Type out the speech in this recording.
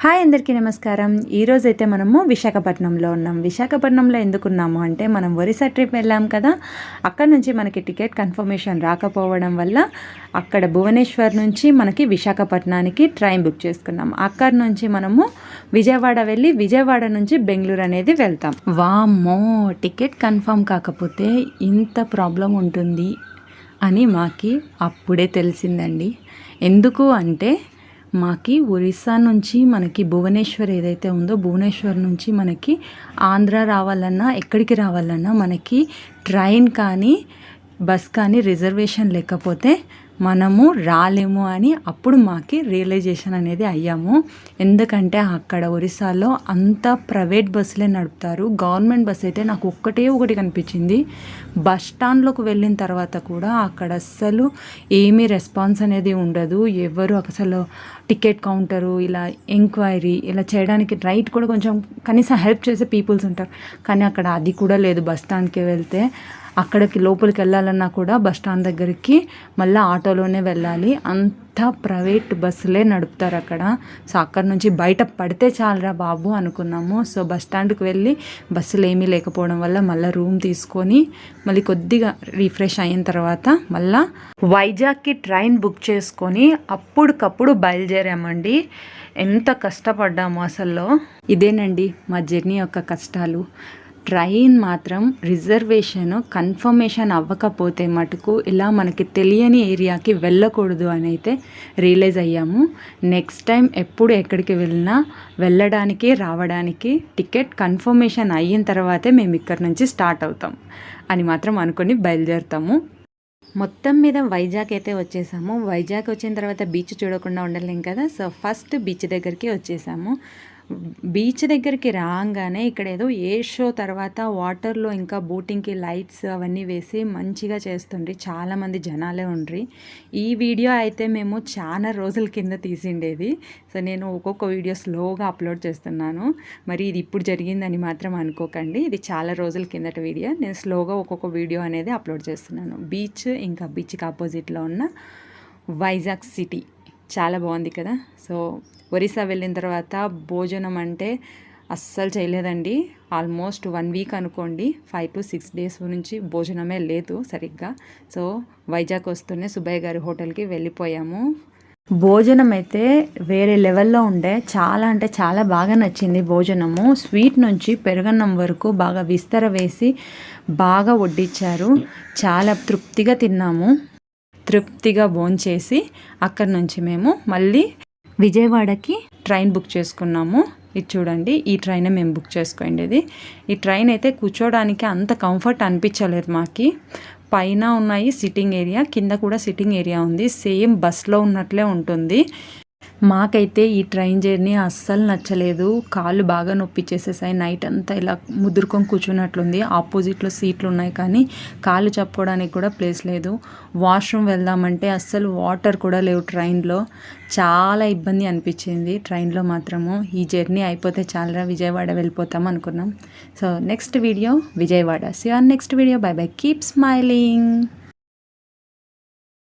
Hi అందరికీ నమస్కారం. ఈరోజైతే మనము విశాఖపట్నంలో ఉన్నాం. విశాఖపట్నంలో ఎందుకున్నాము అంటే మనం ఒరిస్సా ట్రిప్ వెళ్ళాం కదా, అక్కడ నుంచి మనకి టికెట్ కన్ఫర్మేషన్ రాకపోవడం వల్ల అక్కడ భువనేశ్వర్ నుంచి మనకి విశాఖపట్నానికి ట్రైన్ బుక్ చేసుకున్నాం. అక్కడ నుంచి మనము విజయవాడ వెళ్ళి విజయవాడ నుంచి బెంగళూరు అనేది వెళ్తాం. వామ్మో, టికెట్ కన్ఫర్మ్ కాకపోతే ఇంత ప్రాబ్లం ఉంటుంది అని మాకి అప్పుడే తెలిసిందండి. ఎందుకు అంటే మాకి ఒరిస్సా నుంచి మనకి భువనేశ్వర్ ఏదైతే ఉందో భువనేశ్వర్ నుంచి మనకి ఆంధ్ర రావాలన్నా ఎక్కడికి రావాలన్నా మనకి ట్రైన్ కానీ బస్ కానీ రిజర్వేషన్ లేకపోతే మనము రాలేము అని అప్పుడు మాకి రియలైజేషన్ అనేది అయ్యాము. ఎందుకంటే అక్కడ ఒరిస్సాలో అంతా ప్రైవేట్ బస్సులే నడుపుతారు. గవర్నమెంట్ బస్ అయితే నాకు ఒకటి కనిపించింది. బస్ స్టాండ్లోకి వెళ్ళిన తర్వాత కూడా అక్కడ అస్సలు ఏమీ రెస్పాన్స్ అనేది ఉండదు. ఎవరు అసలు టికెట్ కౌంటరు ఇలా ఎంక్వైరీ ఇలా చేయడానికి రైట్ కూడా కొంచెం కనీసం హెల్ప్ చేసే పీపుల్స్ ఉంటారు, కానీ అక్కడ అది కూడా లేదు. బస్ స్టాండ్కి వెళ్తే అక్కడికి లోపలికి వెళ్ళాలన్నా కూడా బస్ స్టాండ్ దగ్గరికి మళ్ళీ ఆటోలోనే వెళ్ళాలి. అంతా ప్రైవేట్ బస్సులే నడుపుతారు అక్కడ. సో అక్కడ నుంచి బయట పడితే చాలరా బాబు అనుకున్నాము. సో బస్ స్టాండ్కి వెళ్ళి బస్సులు ఏమీ లేకపోవడం వల్ల మళ్ళీ రూమ్ తీసుకొని మళ్ళీ కొద్దిగా రిఫ్రెష్ అయిన తర్వాత మళ్ళీ వైజాగ్కి ట్రైన్ బుక్ చేసుకొని అప్పటికప్పుడు బయలుదేరామండి. ఎంత కష్టపడ్డాము అసలు. ఇదేనండి మా జర్నీ యొక్క కష్టాలు. ట్రైన్ మాత్రం రిజర్వేషన్ కన్ఫర్మేషన్ అవ్వకపోతే మటుకు ఇలా మనకి తెలియని ఏరియాకి వెళ్ళకూడదు అని అయితే రియలైజ్ అయ్యాము. నెక్స్ట్ టైం ఎప్పుడు ఎక్కడికి వెళ్ళినా వెళ్ళడానికి రావడానికి టికెట్ కన్ఫర్మేషన్ అయిన తర్వాతే మేము ఇక్కడ నుంచి స్టార్ట్ అవుతాం అని మాత్రం అనుకొని బయలుదేరుతాము. మొత్తం మీద వైజాగ్ అయితే వచ్చేసాము. వైజాగ్ వచ్చిన తర్వాత బీచ్ చూడకుండా ఉండలేం కదా. సో ఫస్ట్ బీచ్ దగ్గరికి వచ్చేసాము. బీచ్ దగ్గరికి రాగానే ఇక్కడ ఏదో ఏ షో తర్వాత వాటర్లో ఇంకా బోటింగ్కి లైట్స్ అవన్నీ వేసి మంచిగా చేస్తుండ్రి. చాలామంది జనాలే ఉండ్రి. ఈ వీడియో అయితే మేము చాలా రోజుల కింద తీసిండేది. సో నేను ఒక్కొక్క వీడియో స్లోగా అప్లోడ్ చేస్తున్నాను. మరి ఇది ఇప్పుడు జరిగిందని మాత్రం అనుకోకండి. ఇది చాలా రోజుల కిందట వీడియో. నేను స్లోగా ఒక్కొక్క వీడియో అనేది అప్లోడ్ చేస్తున్నాను. బీచ్ ఇంకా బీచ్కి ఆపోజిట్లో ఉన్న వైజాగ్ సిటీ చాలా బాగుంది కదా. సో ఒరిస్సా వెళ్ళిన తర్వాత భోజనం అంటే అస్సలు చేయలేదండి. ఆల్మోస్ట్ 1 వీక్ అనుకోండి, 5 to 6 days నుంచి భోజనమే లేదు సరిగ్గా. సో వైజాగ్ వస్తూనే సుబ్బయ్య గారి హోటల్కి వెళ్ళిపోయాము. భోజనం అయితే వేరే లెవెల్లో ఉండే. చాలా అంటే చాలా బాగా నచ్చింది భోజనము. స్వీట్ నుంచి పెరుగన్నం వరకు బాగా విస్తర వేసి బాగా వడ్డించారు. చాలా తృప్తిగా తిన్నాము. తృప్తిగా భోంచేసి అక్కడి నుంచి మేము మళ్ళీ విజయవాడకి ట్రైన్ బుక్ చేసుకున్నాము. ఇది చూడండి, ఈ ట్రైనే మేము బుక్ చేసుకోండి. ఈ ట్రైన్ అయితే కూర్చోడానికి అంత కంఫర్ట్ అనిపించలేదు మాకి. పైన ఉన్నాయి సిట్టింగ్ ఏరియా, కింద కూడా సిట్టింగ్ ఏరియా ఉంది. సేమ్ బస్లో ఉన్నట్లే ఉంటుంది. మాకైతే ఈ ట్రైన్ జర్నీ అస్సలు నచ్చలేదు. కాళ్ళు బాగా నొప్పిచ్చేసేసాయి. నైట్ అంతా ఇలా ముదురుకొని కూర్చున్నట్లుంది. ఆపోజిట్లో సీట్లు ఉన్నాయి కానీ కాళ్ళు చెప్పుకోవడానికి కూడా ప్లేస్ లేదు. వాష్రూమ్ వెళ్దామంటే అస్సలు వాటర్ కూడా లేవు ట్రైన్లో. చాలా ఇబ్బంది అనిపించింది ట్రైన్లో మాత్రము. ఈ జర్నీ అయిపోతే చాలరా విజయవాడ వెళ్ళిపోతాం అనుకున్నాం. So next video Vijayawada. See on next video. Bye bye. Keep smiling.